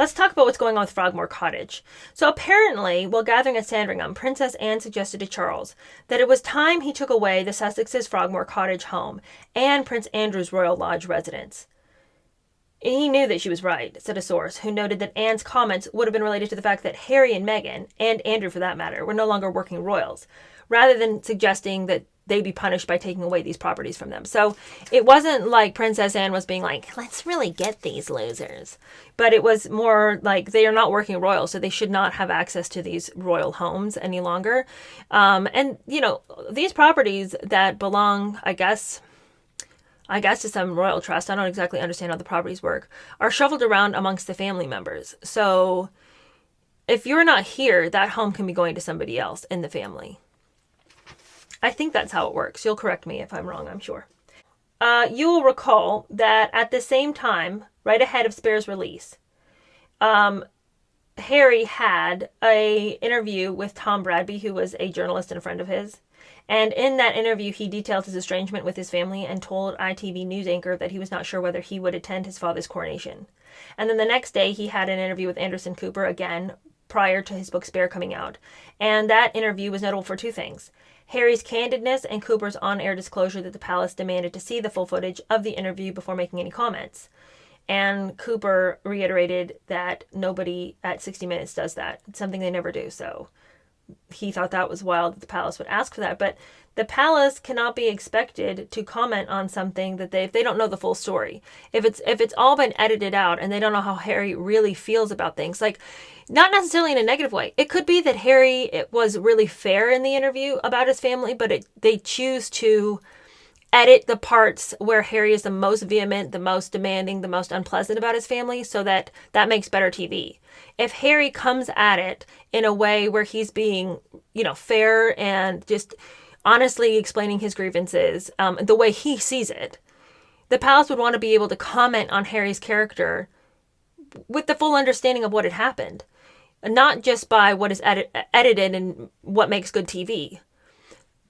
Let's talk about what's going on with Frogmore Cottage. So apparently, while gathering at Sandringham, Princess Anne suggested to Charles that it was time he took away the Sussex's Frogmore Cottage home and Prince Andrew's Royal Lodge residence. He knew that she was right, said a source, who noted that Anne's comments would have been related to the fact that Harry and Meghan, and Andrew for that matter, were no longer working royals, rather than suggesting that they be punished by taking away these properties from them. So it wasn't like Princess Anne was being like, let's really get these losers. But it was more like they are not working royals, so they should not have access to these royal homes any longer. And, you know, these properties that belong, I guess to some royal trust, I don't exactly understand how the properties work, are shuffled around amongst the family members. So if you're not here, that home can be going to somebody else in the family. I think that's how it works. You'll correct me if I'm wrong, I'm sure. You will recall that at the same time, right ahead of Spare's release, Harry had an interview with Tom Bradby, who was a journalist and a friend of his. And in that interview, he detailed his estrangement with his family and told ITV news anchor that he was not sure whether he would attend his father's coronation. And then the next day, he had an interview with Anderson Cooper, again, prior to his book Spare coming out. And that interview was notable for two things: Harry's candidness and Cooper's on-air disclosure that the palace demanded to see the full footage of the interview before making any comments. And Cooper reiterated that nobody at 60 Minutes does that. It's something they never do. So he thought that was wild that the palace would ask for that. But the palace cannot be expected to comment on something that if they don't know the full story. If it's all been edited out and they don't know how Harry really feels about things, like, not necessarily in a negative way. It could be that Harry was really fair in the interview about his family, but they choose to edit the parts where Harry is the most vehement, the most demanding, the most unpleasant about his family, so that makes better TV. If Harry comes at it in a way where he's being, fair and just honestly explaining his grievances, the way he sees it, the palace would want to be able to comment on Harry's character with the full understanding of what had happened, not just by what is edited and what makes good TV.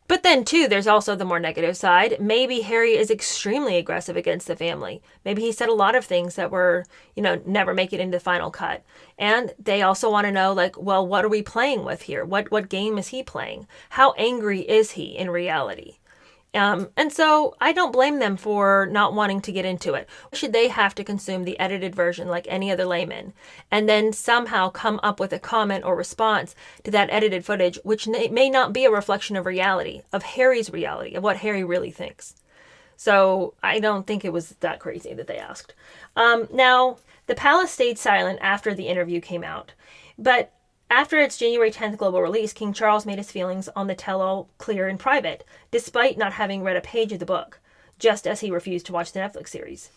But then, too, there's also the more negative side. Maybe Harry is extremely aggressive against the family. Maybe he said a lot of things that were, never make it into the final cut. And they also want to know, well, what are we playing with here? What game is he playing? How angry is he in reality? And so I don't blame them for not wanting to get into it. Should they have to consume the edited version like any other layman and then somehow come up with a comment or response to that edited footage, which may not be a reflection of reality, of Harry's reality, of what Harry really thinks? So I don't think it was that crazy that they asked. Now, the palace stayed silent after the interview came out, but after its January 10th global release, King Charles made his feelings on the tell-all clear in private, despite not having read a page of the book, just as he refused to watch the Netflix series.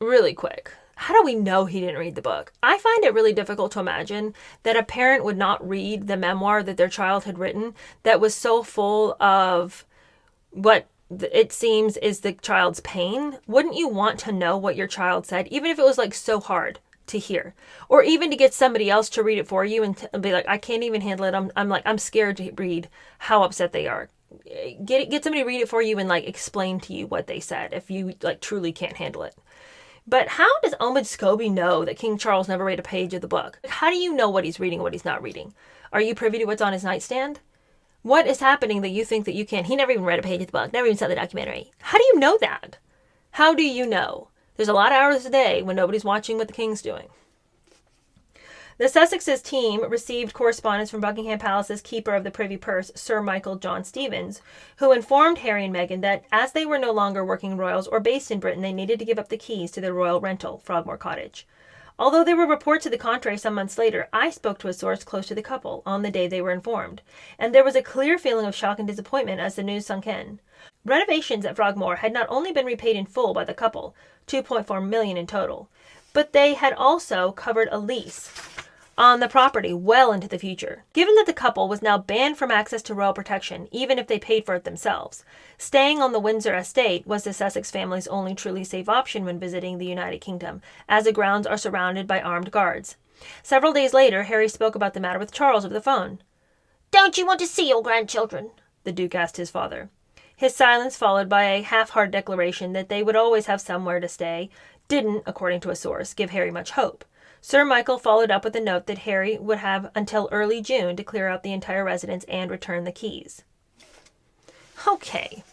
Really quick, how do we know he didn't read the book? I find it really difficult to imagine that a parent would not read the memoir that their child had written that was so full of what it seems is the child's pain. Wouldn't you want to know what your child said, even if it was so hard to hear, or even to get somebody else to read it for you and be like, I can't even handle it. I'm scared to read how upset they are. Get somebody to read it for you and explain to you what they said if you truly can't handle it. But how does Omid Scobie know that King Charles never read a page of the book? How do you know what he's reading and what he's not reading? Are you privy to what's on his nightstand? What is happening that you think that you can't? He never even read a page of the book, never even saw the documentary. How do you know that? How do you know? There's a lot of hours a day when nobody's watching what the king's doing. The Sussex's team received correspondence from Buckingham Palace's Keeper of the Privy Purse, Sir Michael John Stevens, who informed Harry and Meghan that as they were no longer working royals or based in Britain, they needed to give up the keys to their royal rental, Frogmore Cottage. Although there were reports to the contrary some months later, I spoke to a source close to the couple on the day they were informed, and there was a clear feeling of shock and disappointment as the news sunk in. Renovations at Frogmore had not only been repaid in full by the couple, $2.4 million in total, but they had also covered a lease on the property well into the future. Given that the couple was now banned from access to royal protection, even if they paid for it themselves, staying on the Windsor estate was the Sussex family's only truly safe option when visiting the United Kingdom, as the grounds are surrounded by armed guards. Several days later, Harry spoke about the matter with Charles over the phone. "Don't you want to see your grandchildren?" the Duke asked his father. His silence, followed by a half-hearted declaration that they would always have somewhere to stay, didn't, according to a source, give Harry much hope. Sir Michael followed up with a note that Harry would have until early June to clear out the entire residence and return the keys. Okay.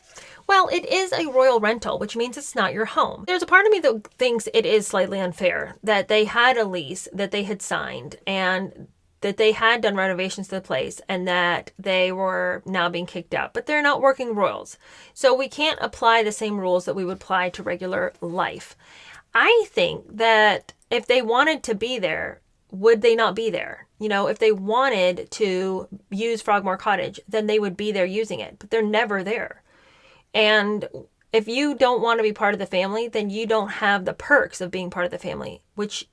Well, it is a royal rental, which means it's not your home. There's a part of me that thinks it is slightly unfair that they had a lease that they had signed and that they had done renovations to the place and that they were now being kicked out. But they're not working royals. So we can't apply the same rules that we would apply to regular life. I think that if they wanted to be there, would they not be there? You know, if they wanted to use Frogmore Cottage, then they would be there using it. But they're never there. And if you don't want to be part of the family, then you don't have the perks of being part of the family, which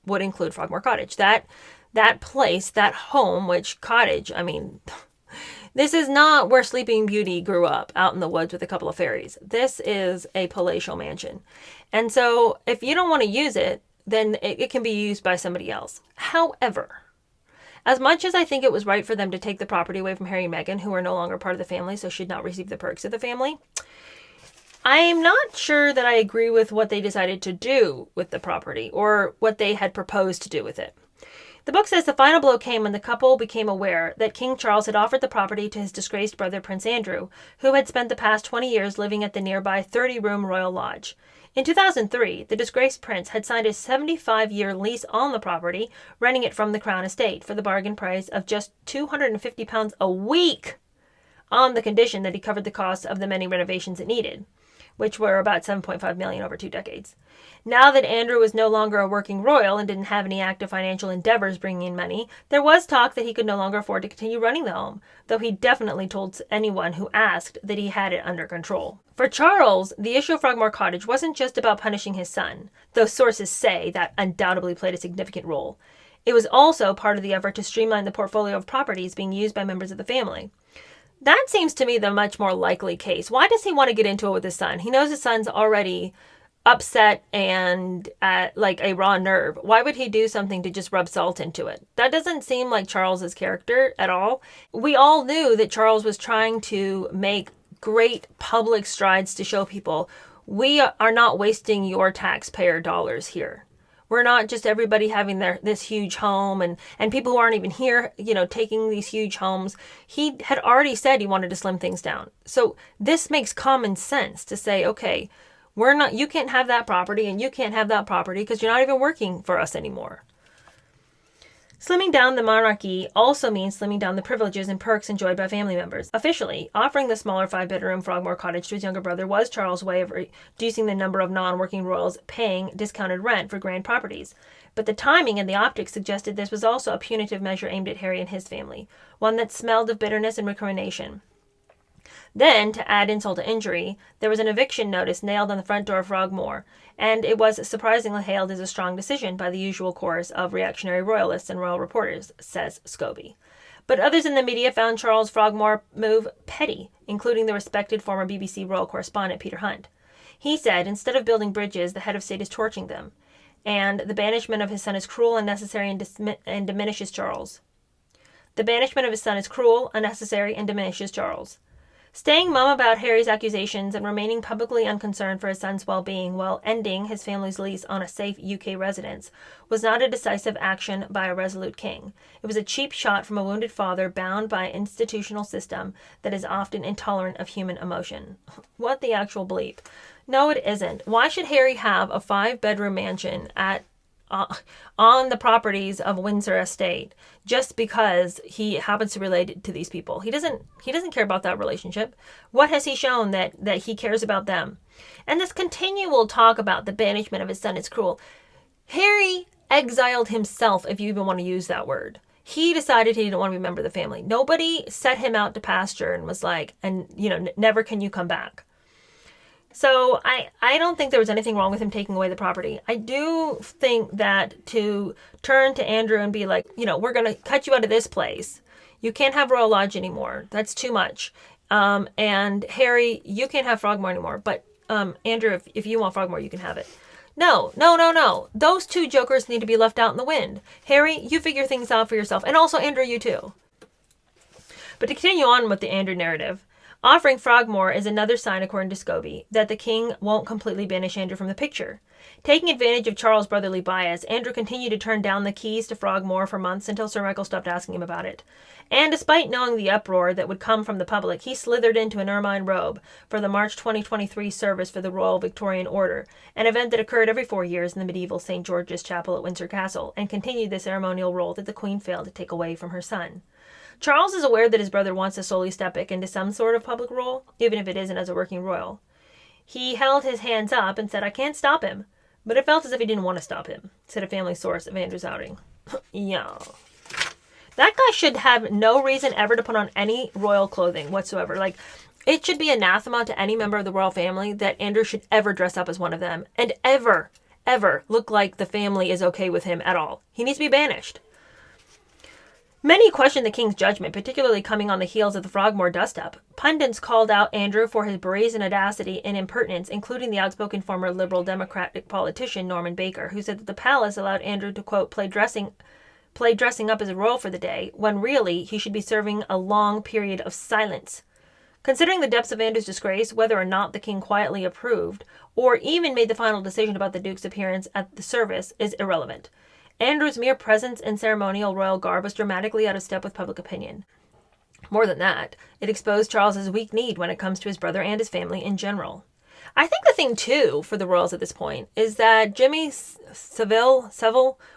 would include Frogmore Cottage. That place, that home, which cottage, I mean, this is not where Sleeping Beauty grew up out in the woods with a couple of fairies. This is a palatial mansion. And so if you don't want to use it, then it can be used by somebody else. However, as much as I think it was right for them to take the property away from Harry and Meghan, who are no longer part of the family, so should not receive the perks of the family, I'm not sure that I agree with what they decided to do with the property or what they had proposed to do with it. The book says the final blow came when the couple became aware that King Charles had offered the property to his disgraced brother Prince Andrew, who had spent the past 20 years living at the nearby 30-room royal lodge. In 2003, the disgraced prince had signed a 75-year lease on the property, renting it from the Crown Estate for the bargain price of just £250 a week, on the condition that he covered the costs of the many renovations it needed, which were about $7.5 million over 2 decades. Now that Andrew was no longer a working royal and didn't have any active financial endeavors bringing in money, there was talk that he could no longer afford to continue running the home, though he definitely told anyone who asked that he had it under control. For Charles, the issue of Frogmore Cottage wasn't just about punishing his son, though sources say that undoubtedly played a significant role. It was also part of the effort to streamline the portfolio of properties being used by members of the family. That seems to me the much more likely case. Why does he want to get into it with his son? He knows his son's already upset and at like a raw nerve. Why would he do something to just rub salt into it? That doesn't seem like Charles's character at all. We all knew that Charles was trying to make great public strides to show people we are not wasting your taxpayer dollars here. We're not just everybody having this huge home and people who aren't even here, you know, taking these huge homes. He had already said he wanted to slim things down. So this makes common sense to say, okay, you can't have that property and you can't have that property because you're not even working for us anymore. Slimming down the monarchy also means slimming down the privileges and perks enjoyed by family members. Officially, offering the smaller 5-bedroom Frogmore Cottage to his younger brother was Charles' way of reducing the number of non-working royals paying discounted rent for grand properties. But the timing and the optics suggested this was also a punitive measure aimed at Harry and his family, one that smelled of bitterness and recrimination. Then, to add insult to injury, there was an eviction notice nailed on the front door of Frogmore, and it was surprisingly hailed as a strong decision by the usual chorus of reactionary royalists and royal reporters, says Scobie. But others in the media found Charles' Frogmore move petty, including the respected former BBC royal correspondent Peter Hunt. He said, instead of building bridges, the head of state is torching them, and the banishment of his son is cruel, unnecessary, and diminishes Charles. The banishment of his son is cruel, unnecessary, and diminishes Charles. Staying mum about Harry's accusations and remaining publicly unconcerned for his son's well-being while ending his family's lease on a safe UK residence was not a decisive action by a resolute king. It was a cheap shot from a wounded father bound by an institutional system that is often intolerant of human emotion. What the actual bleep? No, it isn't. Why should Harry have a 5-bedroom mansion on the properties of Windsor Estate just because he happens to relate to these people? He doesn't care about that relationship. What has he shown that he cares about them? And this continual talk about the banishment of his son is cruel. Harry exiled himself, if you even want to use that word. He decided he didn't want to be a member of the family. Nobody set him out to pasture and was like, never can you come back. So I don't think there was anything wrong with him taking away the property. I do think that to turn to Andrew and be like, we're going to cut you out of this place. You can't have Royal Lodge anymore. That's too much. And Harry, you can't have Frogmore anymore. But Andrew, if you want Frogmore, you can have it. No. Those two jokers need to be left out in the wind. Harry, you figure things out for yourself. And also Andrew, you too. But to continue on with the Andrew narrative, Offering Frogmore is another sign, according to Scobie, that the king won't completely banish Andrew from the picture. Taking advantage of Charles' brotherly bias, Andrew continued to turn down the keys to Frogmore for months until Sir Michael stopped asking him about it. And despite knowing the uproar that would come from the public, he slithered into an ermine robe for the March 2023 service for the Royal Victorian Order, an event that occurred every 4 years in the medieval St. George's Chapel at Windsor Castle, and continued the ceremonial role that the Queen failed to take away from her son. Charles is aware that his brother wants to slowly step back into some sort of public role, even if it isn't as a working royal. He held his hands up and said, "I can't stop him," but it felt as if he didn't want to stop him, said a family source of Andrew's outing. Yeah. That guy should have no reason ever to put on any royal clothing whatsoever. Like, it should be anathema to any member of the royal family that Andrew should ever dress up as one of them and ever look like the family is okay with him at all. He needs to be banished. Many questioned the king's judgment, particularly coming on the heels of the Frogmore dust-up. Pundits called out Andrew for his brazen audacity and impertinence, including the outspoken former Liberal Democratic politician Norman Baker, who said that the palace allowed Andrew to, quote, play dressing up as a royal for the day, when really he should be serving a long period of silence. Considering the depths of Andrew's disgrace, whether or not the king quietly approved, or even made the final decision about the Duke's appearance at the service, is irrelevant. Andrew's mere presence in ceremonial royal garb was dramatically out of step with public opinion. More than that, it exposed Charles's weak need when it comes to his brother and his family in general. I think the thing, too, for the royals at this point is that Jimmy Savile,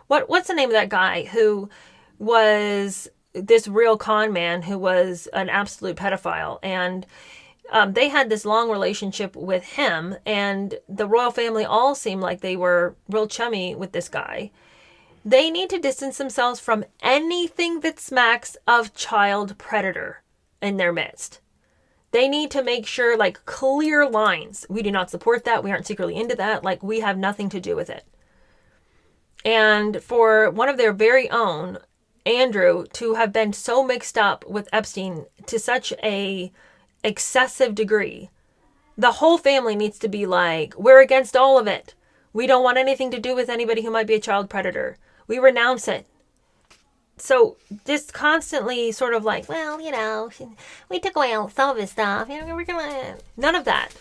what's the name of that guy who was this real con man who was an absolute pedophile, and they had this long relationship with him, and the royal family all seemed like they were real chummy with this guy. They need to distance themselves from anything that smacks of child predator in their midst. They need to make sure, like, clear lines. We do not support that. We aren't secretly into that. Like, we have nothing to do with it. And for one of their very own, Andrew, to have been so mixed up with Epstein to such a excessive degree, the whole family needs to be like, we're against all of it. We don't want anything to do with anybody who might be a child predator. We renounce it. So just constantly sort of like, well, we took away some of his stuff. We're gonna... None of that.